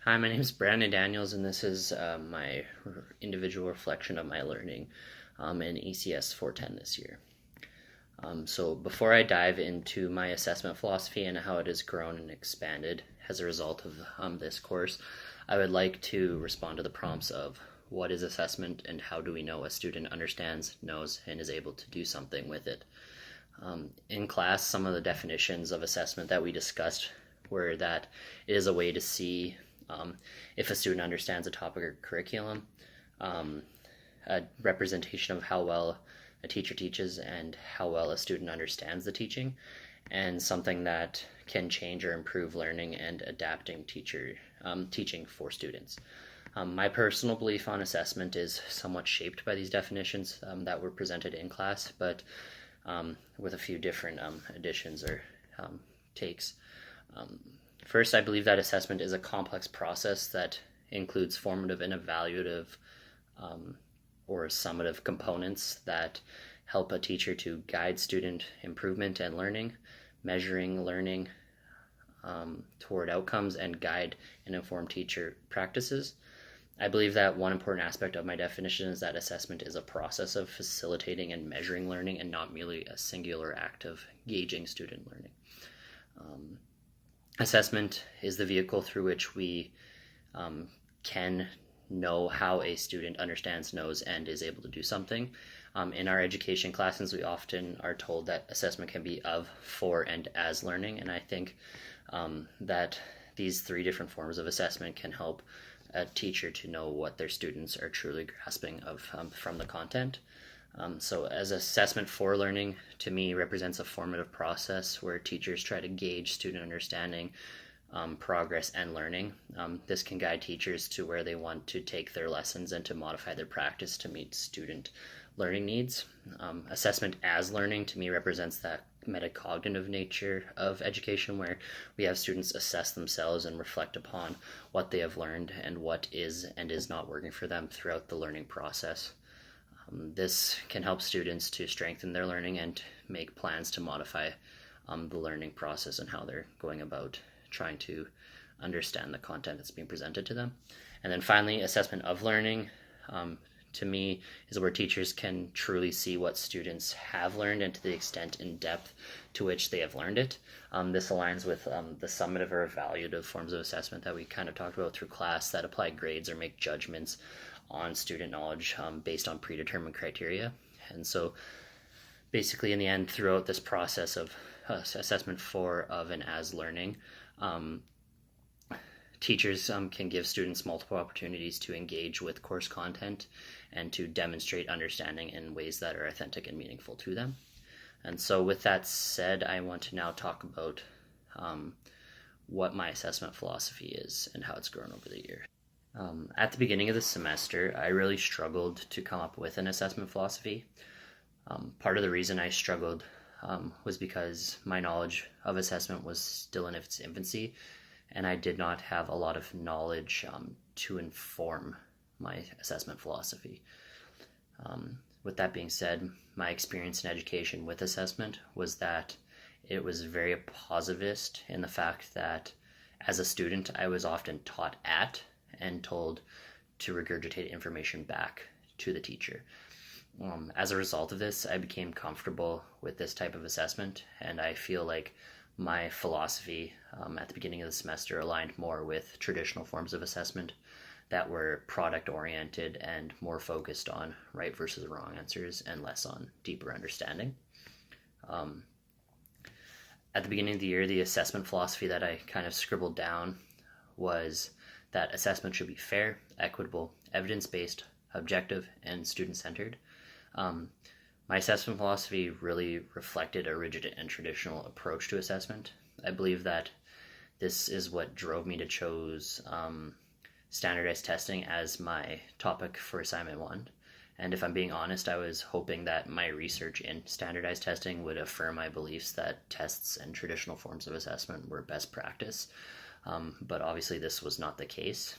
Hi, my name is Brandon Daniels, and this is my individual reflection of my learning in ECS 410 this year. So before I dive into my assessment philosophy and how it has grown and expanded as a result of this course, I would like to respond to the prompts of what is assessment and how do we know a student understands, knows, and is able to do something with it. In class, some of the definitions of assessment that we discussed were that it is a way to see if a student understands a topic or curriculum, a representation of how well a teacher teaches and how well a student understands the teaching, and something that can change or improve learning and adapting teaching for students. My personal belief on assessment is somewhat shaped by these definitions that were presented in class, but with a few different additions or takes. First, I believe that assessment is a complex process that includes formative and evaluative or summative components that help a teacher to guide student improvement and learning, measuring learning toward outcomes, and guide and inform teacher practices. I believe that one important aspect of my definition is that assessment is a process of facilitating and measuring learning and not merely a singular act of gauging student learning. Assessment is the vehicle through which we can know how a student understands, knows, and is able to do something. In our education classes, we often are told that assessment can be of, for, and as learning, and I think that these three different forms of assessment can help a teacher to know what their students are truly grasping of from the content. So as assessment for learning, to me, represents a formative process where teachers try to gauge student understanding, progress, and learning. This can guide teachers to where they want to take their lessons and to modify their practice to meet student learning needs. Assessment as learning, to me, represents that metacognitive nature of education where we have students assess themselves and reflect upon what they have learned and what is and is not working for them throughout the learning process. This can help students to strengthen their learning and make plans to modify the learning process and how they're going about trying to understand the content that's being presented to them. And then finally, assessment of learning, to me, is where teachers can truly see what students have learned and to the extent and depth to which they have learned it. This aligns with the summative or evaluative forms of assessment that we kind of talked about through class that apply grades or make judgments on student knowledge based on predetermined criteria. And so basically in the end, throughout this process of assessment for, of, and as learning, teachers can give students multiple opportunities to engage with course content and to demonstrate understanding in ways that are authentic and meaningful to them. And so with that said, I want to now talk about what my assessment philosophy is and how it's grown over the year. At the beginning of the semester, I really struggled to come up with an assessment philosophy. Part of the reason I struggled was because my knowledge of assessment was still in its infancy, and I did not have a lot of knowledge to inform my assessment philosophy. With that being said, my experience in education with assessment was that it was very positivist in the fact that as a student, I was often taught at and told to regurgitate information back to the teacher. As a result of this, I became comfortable with this type of assessment, and I feel like my philosophy at the beginning of the semester aligned more with traditional forms of assessment that were product-oriented and more focused on right versus wrong answers and less on deeper understanding. At the beginning of the year, the assessment philosophy that I kind of scribbled down was that assessment should be fair, equitable, evidence-based, objective, and student-centered. My assessment philosophy really reflected a rigid and traditional approach to assessment. I believe that this is what drove me to choose standardized testing as my topic for assignment 1. And if I'm being honest, I was hoping that my research in standardized testing would affirm my beliefs that tests and traditional forms of assessment were best practice. But obviously this was not the case.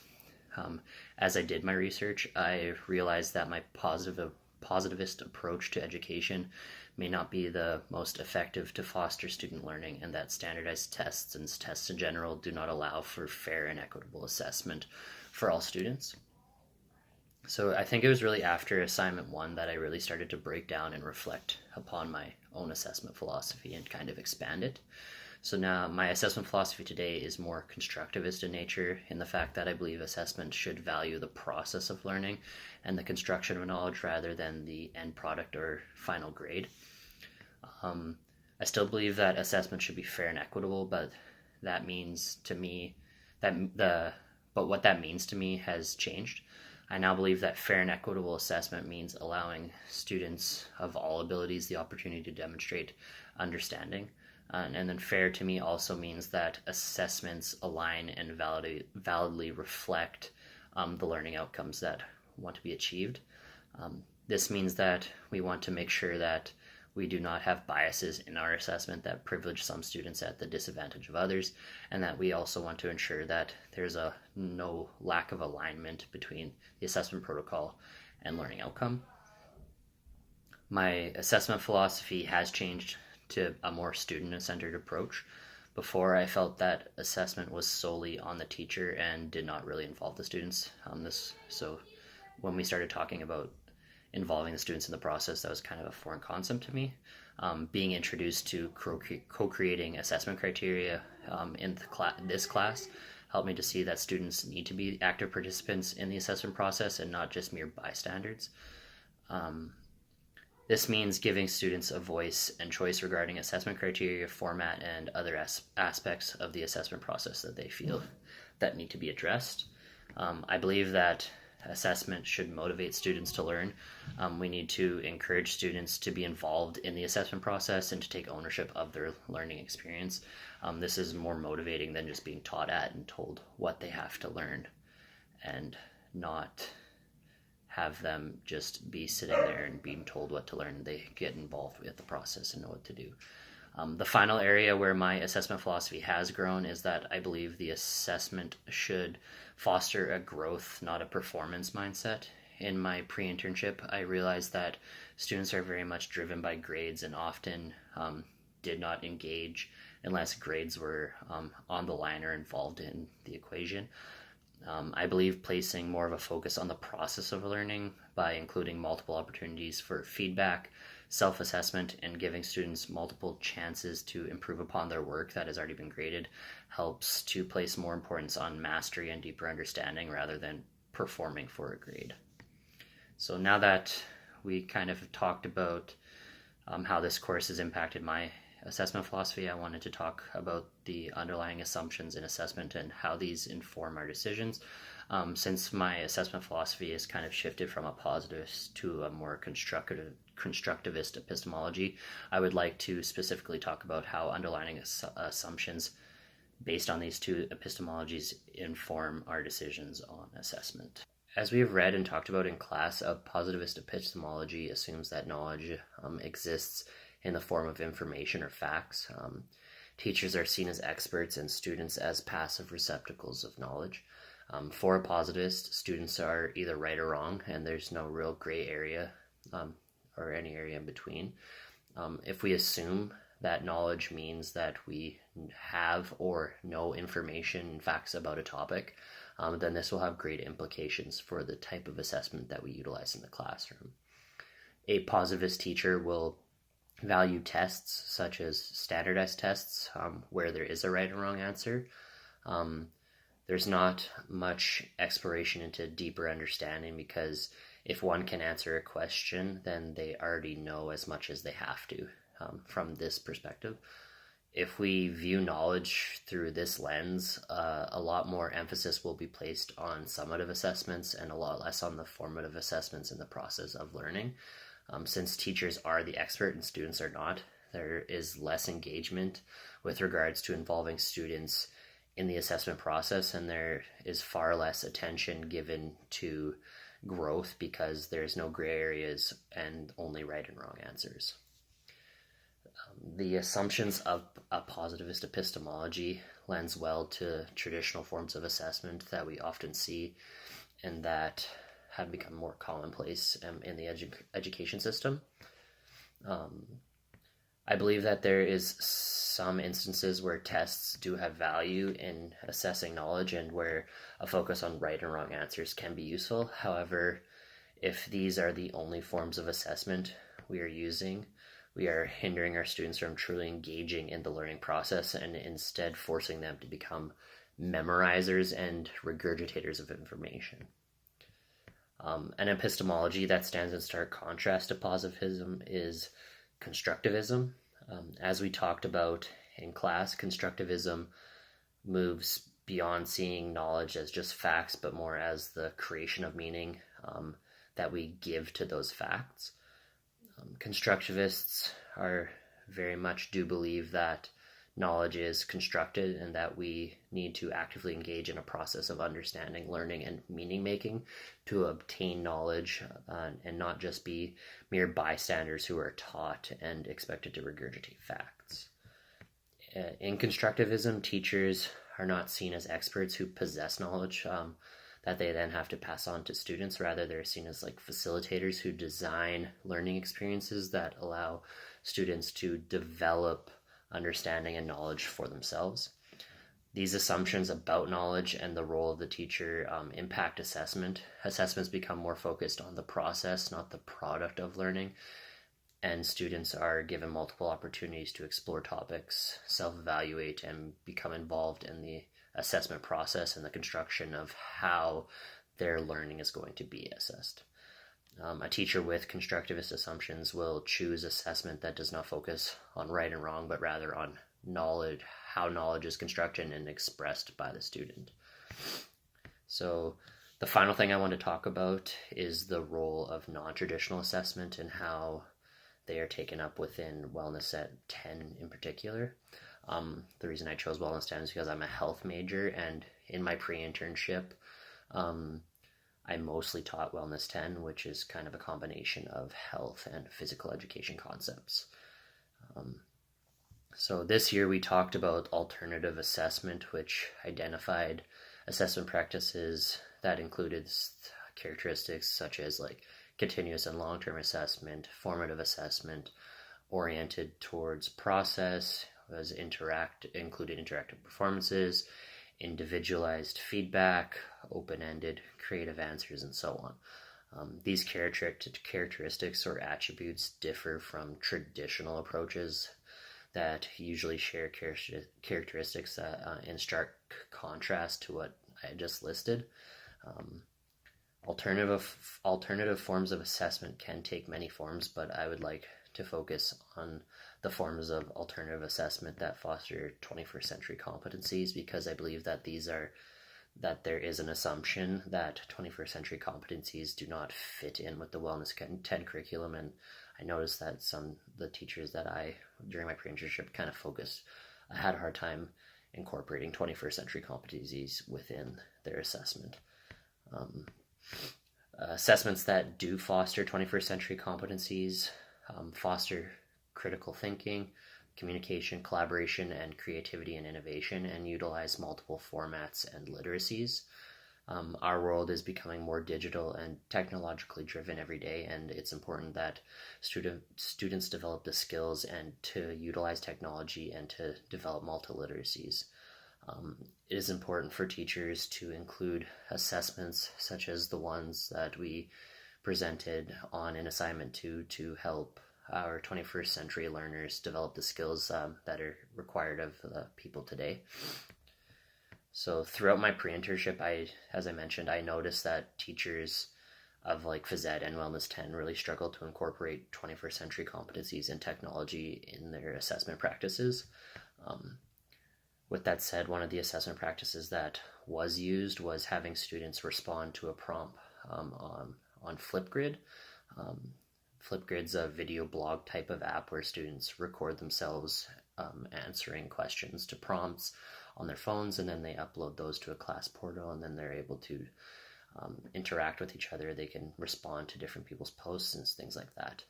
As I did my research, I realized that my positivist approach to education may not be the most effective to foster student learning, and that standardized tests and tests in general do not allow for fair and equitable assessment for all students. So I think it was really after assignment 1 that I really started to break down and reflect upon my own assessment philosophy and kind of expand it. So now my assessment philosophy today is more constructivist in nature, in the fact that I believe assessment should value the process of learning and the construction of knowledge rather than the end product or final grade. I still believe that assessment should be fair and equitable, but that means to me but what that means to me has changed. I now believe that fair and equitable assessment means allowing students of all abilities the opportunity to demonstrate understanding. And then fair to me also means that assessments align and validly reflect the learning outcomes that want to be achieved. This means that we want to make sure that we do not have biases in our assessment that privilege some students at the disadvantage of others, and that we also want to ensure that there's no lack of alignment between the assessment protocol and learning outcome. My assessment philosophy has changed to a more student-centered approach. Before, I felt that assessment was solely on the teacher and did not really involve the students. So when we started talking about involving the students in the process, that was kind of a foreign concept to me. Being introduced to co-creating assessment criteria in this class helped me to see that students need to be active participants in the assessment process and not just mere bystanders. This means giving students a voice and choice regarding assessment criteria, format, and other aspects of the assessment process that they feel that need to be addressed. I believe that assessment should motivate students to learn. We need to encourage students to be involved in the assessment process and to take ownership of their learning experience. This is more motivating than just being taught at and told what they have to learn, and not have them just be sitting there and being told what to learn. They get involved with the process and know what to do. The final area where my assessment philosophy has grown is that I believe the assessment should foster a growth, not a performance mindset. In my pre-internship, I realized that students are very much driven by grades and often did not engage unless grades were on the line or involved in the equation. I believe placing more of a focus on the process of learning by including multiple opportunities for feedback, self-assessment, and giving students multiple chances to improve upon their work that has already been graded helps to place more importance on mastery and deeper understanding rather than performing for a grade. So now that we kind of talked about how this course has impacted my assessment philosophy, I wanted to talk about the underlying assumptions in assessment and how these inform our decisions. Since my assessment philosophy has kind of shifted from a positivist to a more constructivist epistemology, I would like to specifically talk about how underlying assumptions based on these two epistemologies inform our decisions on assessment. As we have read and talked about in class, a positivist epistemology assumes that knowledge exists in the form of information or facts. Teachers are seen as experts and students as passive receptacles of knowledge. For a positivist, students are either right or wrong, and there's no real gray area or any area in between. If we assume that knowledge means that we have or know information and facts about a topic, then this will have great implications for the type of assessment that we utilize in the classroom. A positivist teacher will value tests such as standardized tests where there is a right or wrong answer. There's not much exploration into deeper understanding, because if one can answer a question, then they already know as much as they have to from this perspective. If we view knowledge through this lens, a lot more emphasis will be placed on summative assessments and a lot less on the formative assessments in the process of learning. Since teachers are the expert and students are not, there is less engagement with regards to involving students in the assessment process, and there is far less attention given to growth because there's no gray areas and only right and wrong answers. The assumptions of a positivist epistemology lends well to traditional forms of assessment that we often see and that have become more commonplace in the education system. I believe that there is some instances where tests do have value in assessing knowledge and where a focus on right and wrong answers can be useful. However, if these are the only forms of assessment we are using, we are hindering our students from truly engaging in the learning process and instead forcing them to become memorizers and regurgitators of information. An epistemology that stands in stark contrast to positivism is constructivism. As we talked about in class, constructivism moves beyond seeing knowledge as just facts, but more as the creation of meaning that we give to those facts. Constructivists are very much do believe that knowledge is constructed and that we need to actively engage in a process of understanding, learning, and meaning making to obtain knowledge and not just be mere bystanders who are taught and expected to regurgitate facts. In constructivism, teachers are not seen as experts who possess knowledge that they then have to pass on to students. Rather, they're seen as like facilitators who design learning experiences that allow students to develop understanding and knowledge for themselves. These assumptions about knowledge and the role of the teacher impact assessment. Assessments become more focused on the process, not the product of learning, and students are given multiple opportunities to explore topics, self-evaluate, and become involved in the assessment process and the construction of how their learning is going to be assessed. A teacher with constructivist assumptions will choose assessment that does not focus on right and wrong, but rather on knowledge, how knowledge is constructed and expressed by the student. So the final thing I want to talk about is the role of non-traditional assessment and how they are taken up within Wellness at 10 in particular. The reason I chose Wellness 10 is because I'm a health major, and in my pre-internship, I mostly taught Wellness 10, which is kind of a combination of health and physical education concepts. So this year we talked about alternative assessment, which identified assessment practices that included characteristics such as like continuous and long-term assessment, formative assessment, oriented towards process, included interactive performances, individualized feedback, open-ended creative answers, and so on. These characteristics or attributes differ from traditional approaches that usually share characteristics that in stark contrast to what I just listed. Alternative forms of assessment can take many forms, but I would like to focus on the forms of alternative assessment that foster 21st century competencies, because I believe that there is an assumption that 21st century competencies do not fit in with the Wellness 10 curriculum, and I noticed that the teachers that during my pre-internship kind of I had a hard time incorporating 21st century competencies within their assessment. Assessments that do foster 21st century competencies foster critical thinking, communication, collaboration, and creativity and innovation, and utilize multiple formats and literacies. Our world is becoming more digital and technologically driven every day, and it's important that students develop the skills and to utilize technology and to develop multiliteracies. It is important for teachers to include assessments such as the ones that we presented on in assignment 2 to help our 21st century learners develop the skills that are required of people today. So throughout my pre-internship, as I mentioned, I noticed that teachers of like phys ed and Wellness 10 really struggle to incorporate 21st century competencies and technology in their assessment practices. With that said, one of the assessment practices that was used was having students respond to a prompt on Flipgrid. Flipgrid's a video blog type of app where students record themselves answering questions to prompts on their phones, and then they upload those to a class portal, and then they're able to interact with each other. They can respond to different people's posts and things like that.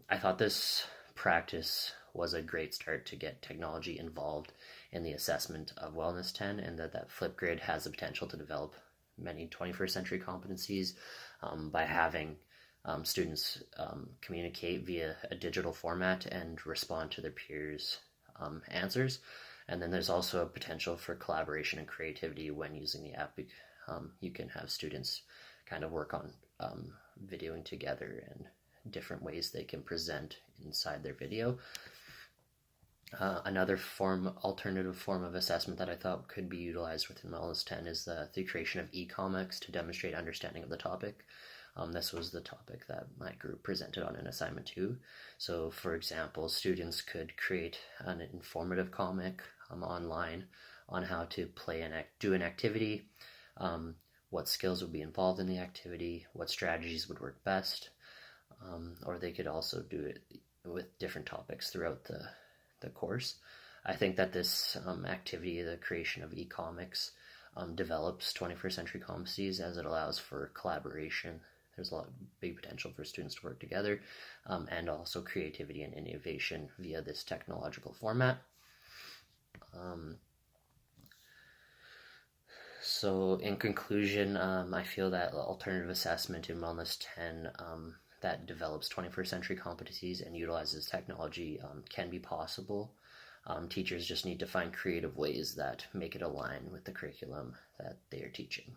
I thought this practice was a great start to get technology involved in the assessment of Wellness 10, and that Flipgrid has the potential to develop many 21st century competencies by having students communicate via a digital format and respond to their peers' answers. And then there's also a potential for collaboration and creativity when using the app. You can have students kind of work on videoing together and different ways they can present inside their video. Another alternative form of assessment that I thought could be utilized within Wellness 10 is the creation of e-comics to demonstrate understanding of the topic. This was the topic that my group presented on an assignment too. So, for example, students could create an informative comic online on how to do an activity, what skills would be involved in the activity, what strategies would work best, or they could also do it with different topics throughout the course. I think that this activity, the creation of e-comics, develops 21st century competencies as it allows for collaboration. There's a lot of big potential for students to work together, and also creativity and innovation via this technological format. So in conclusion, I feel that alternative assessment in Wellness 10 that develops 21st century competencies and utilizes technology can be possible. Teachers just need to find creative ways that make it align with the curriculum that they are teaching.